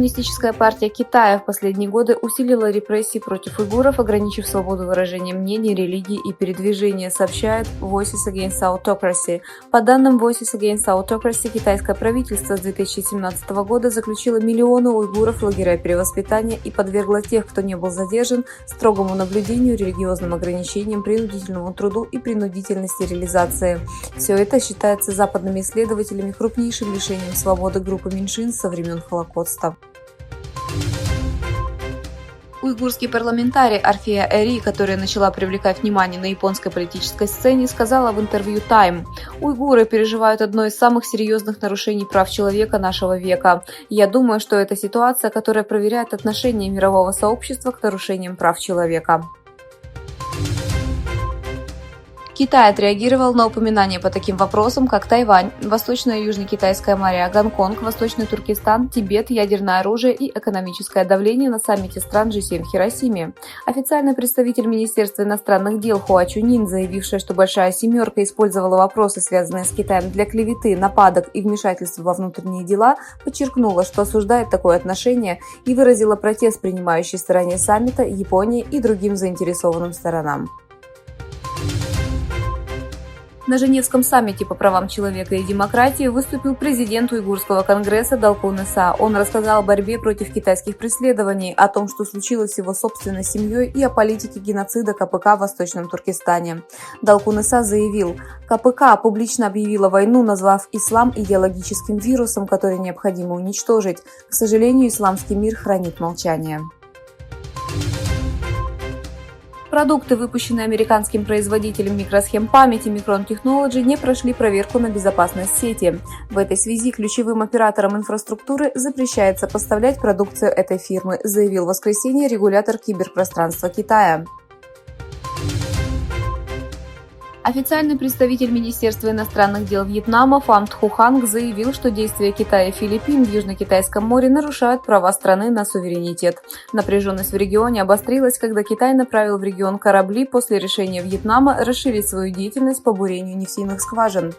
Коммунистическая партия Китая в последние годы усилила репрессии против уйгуров, ограничив свободу выражения мнений, религии и передвижения, сообщает Voices Against Autocracy. По данным Voices Against Autocracy, китайское правительство с 2017 года заключило миллионы уйгуров в лагеря перевоспитания и подвергло тех, кто не был задержан, строгому наблюдению, религиозным ограничениям, принудительному труду и принудительной стерилизации. Все это считается западными исследователями крупнейшим лишением свободы группы меньшинств со времен Холокоста. Уйгурский парламентарий Арфея Эри, которая начала привлекать внимание на японской политической сцене, сказала в интервью Time: «Уйгуры переживают одно из самых серьезных нарушений прав человека нашего века. Я думаю, что это ситуация, которая проверяет отношение мирового сообщества к нарушениям прав человека». Китай отреагировал на упоминания по таким вопросам, как Тайвань, Восточное и Южно-Китайское моря, Гонконг, Восточный Туркестан, Тибет, ядерное оружие и экономическое давление на саммите стран G7 в Хиросиме. Официальный представитель Министерства иностранных дел Хуа Чунин, заявившая, что Большая Семерка использовала вопросы, связанные с Китаем, для клеветы, нападок и вмешательства во внутренние дела, подчеркнула, что осуждает такое отношение и выразила протест принимающей стороне саммита, Японии и другим заинтересованным сторонам. На Женевском саммите по правам человека и демократии выступил президент Уйгурского конгресса Далкун Иса. Он рассказал о борьбе против китайских преследований, о том, что случилось с его собственной семьей, и о политике геноцида КПК в Восточном Туркестане. Далкун Иса заявил: КПК публично объявила войну, назвав ислам идеологическим вирусом, который необходимо уничтожить. К сожалению, исламский мир хранит молчание. Продукты, выпущенные американским производителем микросхем памяти Micron Technology, не прошли проверку на безопасность сети. В этой связи ключевым операторам инфраструктуры запрещается поставлять продукцию этой фирмы, заявил в воскресенье регулятор киберпространства Китая. Официальный представитель Министерства иностранных дел Вьетнама Фам Тхуханг заявил, что действия Китая и Филиппин в Южно-Китайском море нарушают права страны на суверенитет. Напряженность в регионе обострилась, когда Китай направил в регион корабли после решения Вьетнама расширить свою деятельность по бурению нефтяных скважин.